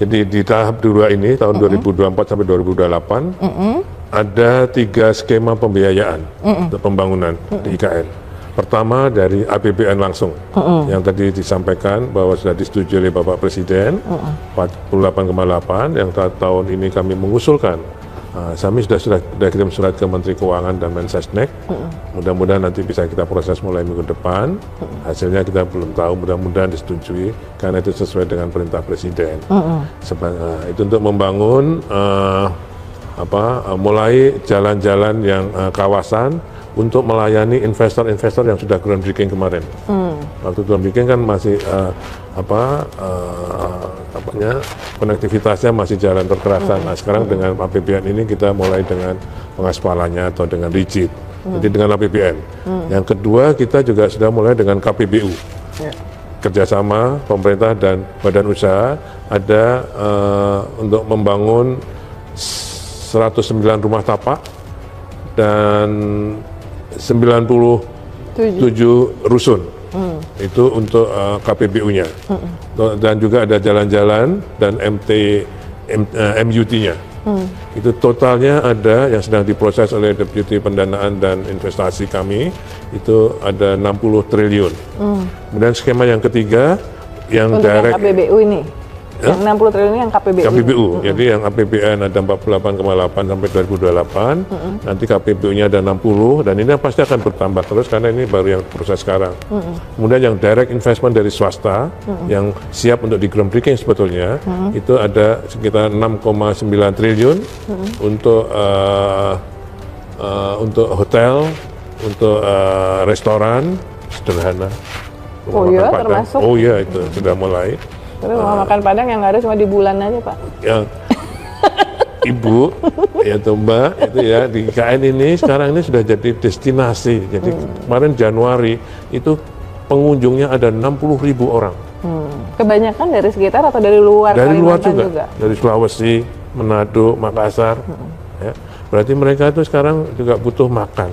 Jadi di tahap 2 ini tahun 2024 sampai 2028 ada 3 skema pembiayaan untuk pembangunan di IKN. Pertama dari APBN langsung, yang tadi disampaikan bahwa sudah disetujui oleh Bapak Presiden 48,8, yang tahun ini kami mengusulkan. Kami sudah kirim surat ke Menteri Keuangan dan Mensesnek. Mudah-mudahan nanti bisa kita proses mulai minggu depan. Hasilnya kita belum tahu, mudah-mudahan disetujui karena itu sesuai dengan perintah Presiden. Itu untuk membangun mulai jalan-jalan yang kawasan untuk melayani investor-investor yang sudah groundbreaking kemarin. Waktu groundbreaking kan masih konektivitasnya masih jalan perkerasan. Nah, sekarang dengan APBN ini kita mulai dengan pengaspalannya atau dengan rigid. Jadi dengan APBN. Yang kedua kita juga sudah mulai dengan KPBU. Kerjasama pemerintah dan badan usaha ada untuk membangun 109 rumah tapak dan 97 rusun. Itu untuk KPBU-nya. Dan juga ada jalan-jalan dan MUT-nya. Itu totalnya ada yang sedang diproses oleh Deputi Pendanaan dan Investasi kami, itu ada 60 triliun. Kemudian skema yang ketiga yang untuk direct yang KPBU ini. Yang 60 triliun ini yang KPBU. KPBU. Jadi yang APBN ada 48,8 sampai 2028, nanti KPBU-nya ada 60 dan ini pasti akan bertambah terus karena ini baru yang proses sekarang. Kemudian yang direct investment dari swasta yang siap untuk di groundbreaking sebetulnya itu ada sekitar 6,9 triliun untuk hotel, untuk restoran sederhana. Oh iya, termasuk. Oh iya, itu sudah mulai. Tapi rumah makan Padang yang nggak ada cuma di bulan aja, Pak. Yang Ibu, ya tuh Mbak, itu ya di IKN ini sekarang ini sudah jadi destinasi. Jadi kemarin Januari itu pengunjungnya ada 60.000 orang. Kebanyakan dari sekitar atau dari luar? Dari luar Kalimantan juga, dari Sulawesi, Manado, Makassar. Ya. Berarti mereka itu sekarang juga butuh makan.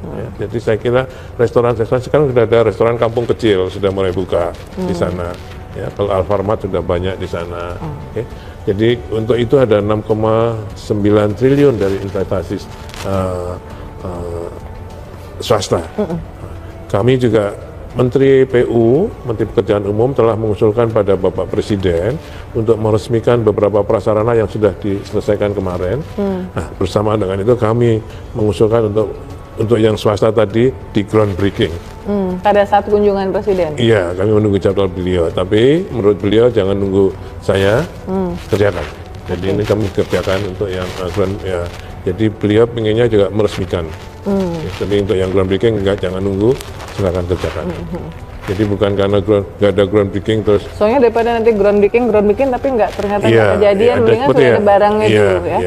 Ya. Jadi saya kira restoran-restoran sekarang sudah ada restoran kampung kecil sudah mulai buka di sana. Ya, kalau Alfamart sudah banyak di sana. Okay. Jadi untuk itu ada 6,9 triliun dari investasi swasta. Kami juga Menteri PU, Menteri Pekerjaan Umum telah mengusulkan pada Bapak Presiden untuk meresmikan beberapa prasarana yang sudah diselesaikan kemarin. Nah, bersamaan dengan itu kami mengusulkan untuk yang swasta tadi di groundbreaking. Pada saat kunjungan Presiden? Iya, kami menunggu jadwal beliau. Tapi menurut beliau jangan nunggu saya kerjakan. Jadi ini kami kerjakan untuk yang ya. Jadi beliau pengennya juga meresmikan. Jadi untuk yang groundbreaking jangan nunggu, silakan kerjakan. Jadi bukan karena nggak ada groundbreaking terus. Soalnya daripada nanti groundbreaking tapi ternyata nggak kejadian, mendingan sudah ada barangnya dulu ya.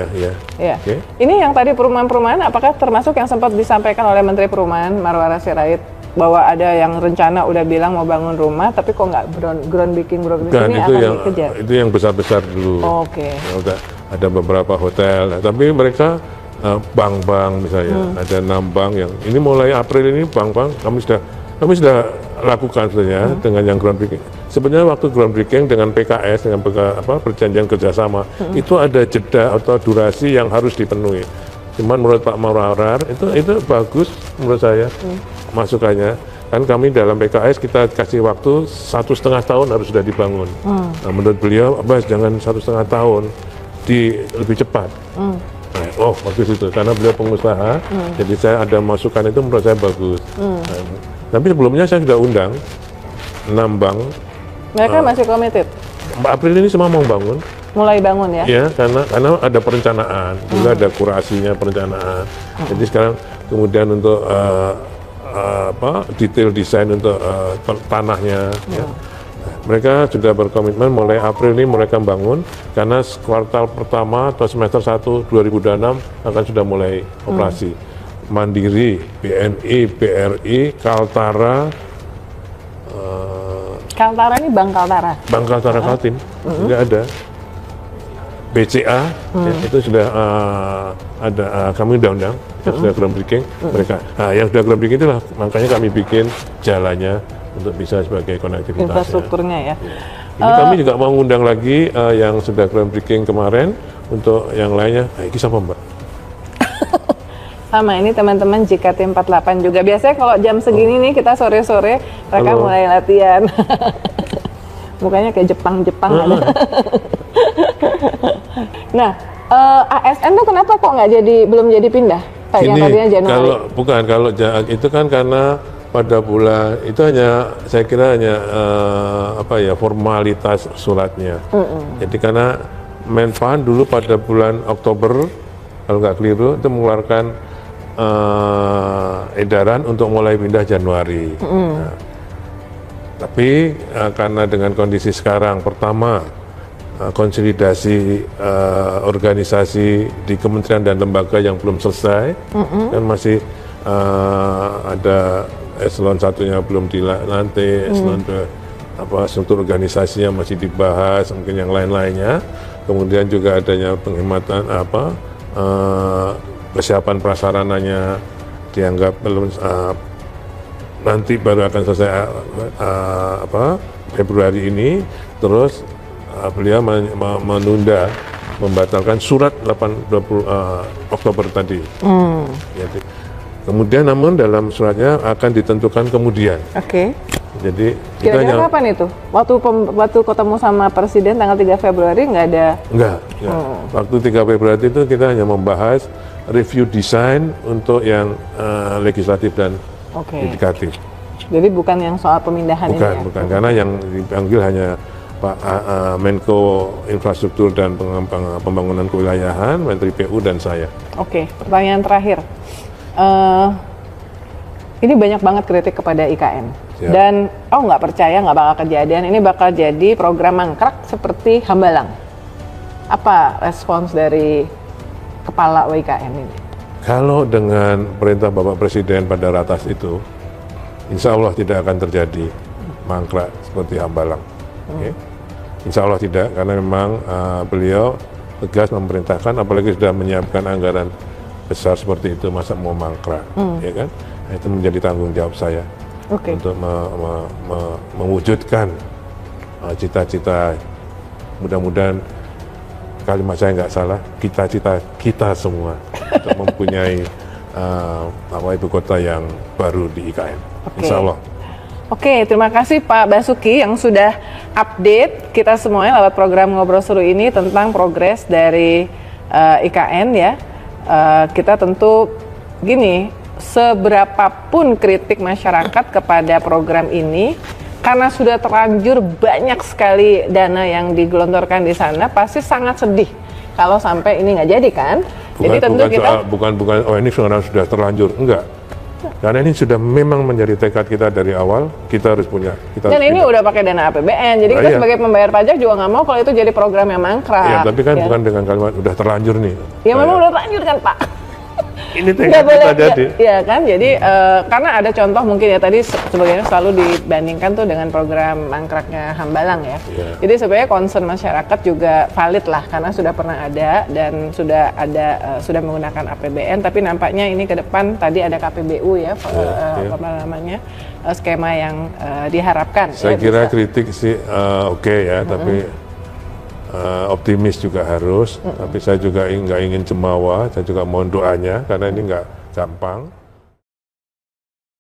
Iya. Okay. Ini yang tadi perumahan-perumahan, apakah termasuk yang sempat disampaikan oleh Menteri Perumahan Marwara Sirait bahwa ada yang rencana udah bilang mau bangun rumah, tapi kok nggak groundbreaking ini akan dikejar? Itu yang besar-besar dulu. Oke. Ya, ada beberapa hotel, tapi mereka bank-bank misalnya, ada 6 bank yang ini mulai April ini bank-bank kami sudah lakukan sebenarnya dengan yang groundbreaking. Sebenarnya waktu groundbreaking dengan PKS dengan perjanjian kerjasama itu ada jeda atau durasi yang harus dipenuhi. Cuman menurut Pak Marwara itu bagus menurut saya masukannya. Kan kami dalam PKS kita kasih waktu 1,5 tahun harus sudah dibangun. Nah, menurut beliau, Mas jangan 1,5 tahun, lebih cepat. Oh bagus itu karena beliau pengusaha, jadi saya ada masukan itu menurut saya bagus. Tapi sebelumnya saya sudah undang 6 bank. Mereka masih komited? April ini semua mau bangun. Mulai bangun ya? Iya, karena ada perencanaan, juga ada kurasinya perencanaan. Jadi sekarang kemudian untuk detail desain untuk tanahnya. Ya. Mereka sudah berkomitmen mulai April ini mereka bangun karena kuartal pertama atau semester 1 2026 akan sudah mulai operasi. Mandiri, BNI, BRI, Kaltara. Kaltara ini Bank Kaltara? Bank Kaltara Kaltim, sudah ada. BCA, ya, itu sudah ada, kami undang-undang, sudah groundbreaking mereka. Nah, yang sudah groundbreaking itulah makanya kami bikin jalannya untuk bisa sebagai konektivitas. Infrastrukturnya ya. Ini kami juga mau ngundang lagi yang sudah groundbreaking kemarin untuk yang lainnya. Ini siapa Mbak? Sama, ini teman-teman JKT48 juga. Biasanya kalau jam segini nih kita sore-sore mereka mulai latihan. Mukanya kayak Jepang-Jepang. Nah, ASN tuh kenapa kok belum jadi pindah? Kayak yang tadinya Januari. Kalau itu kan karena pada bulan itu saya kira hanya formalitas suratnya. Jadi karena Menpan dulu pada bulan Oktober kalau nggak keliru itu mengeluarkan edaran untuk mulai pindah Januari. Nah, tapi karena dengan kondisi sekarang, pertama konsolidasi organisasi di kementerian dan lembaga yang belum selesai, kan masih ada eselon satunya belum dilantik, eselon struktur organisasinya masih dibahas, mungkin yang lain-lainnya. Kemudian juga adanya penghematan persiapan prasarananya dianggap belum nanti baru akan selesai Februari ini, terus beliau menunda membatalkan surat 20 Oktober tadi. Jadi, kemudian namun dalam suratnya akan ditentukan kemudian. Oke. Jadi kira-kira kapan itu? Waktu ketemu sama Presiden tanggal 3 Februari nggak ada? Enggak. Waktu 3 Februari itu kita hanya membahas review desain untuk yang legislatif dan yudikatif. Jadi bukan yang soal pemindahan ini ya? Bukan, karena yang dipanggil hanya Pak Menko Infrastruktur dan Pembangunan Kewilayahan, Menteri PU dan saya. Oke, pertanyaan terakhir. Ini banyak banget kritik kepada IKN. Siap. Dan nggak percaya nggak bakal kejadian. Ini bakal jadi program mangkrak seperti Hambalang. Apa respons dari Kepala WIKN ini? Kalau dengan perintah Bapak Presiden pada ratas itu, insya Allah tidak akan terjadi mangkrak seperti Hambalang. Okay? Insya Allah tidak, karena memang beliau tegas memerintahkan, apalagi sudah menyiapkan anggaran besar seperti itu, masa mau mangkrak, ya kan? Nah, itu menjadi tanggung jawab saya untuk mewujudkan cita-cita. Mudah-mudahan kalimat saya nggak salah, cita-cita kita semua untuk mempunyai ibu kota yang baru di IKN. Insya Allah. Oke, terima kasih Pak Basuki yang sudah update kita semuanya lewat program Ngobrol Seru ini tentang progres dari IKN ya. Kita tentu gini, seberapapun kritik masyarakat kepada program ini, karena sudah terlanjur banyak sekali dana yang digelontorkan di sana, pasti sangat sedih kalau sampai ini nggak jadi kan. Jadi tentu kita bukan ini sudah terlanjur, enggak. Karena ini sudah memang menjadi tekad kita dari awal, kita harus punya. Dan ini udah pakai dana APBN, jadi kita sebagai pembayar pajak juga nggak mau kalau itu jadi program yang mangkrak. Ya, tapi kan bukan dengan kalimat udah terlanjur nih. Ya memang udah terlanjur kan Pak. Ini tekad kita jadi. Iya kan, jadi karena ada contoh mungkin ya tadi sebenarnya selalu dibandingkan tuh dengan program mangkraknya Hambalang ya. Jadi sebenarnya concern masyarakat juga valid lah karena sudah pernah ada dan sudah menggunakan APBN, tapi nampaknya ini ke depan tadi ada KPBU ya, apa namanya skema yang diharapkan. Saya kira kritik sih oke ya, tapi optimis juga harus, tapi saya juga nggak ingin cemawa, saya juga mohon doanya karena ini nggak gampang.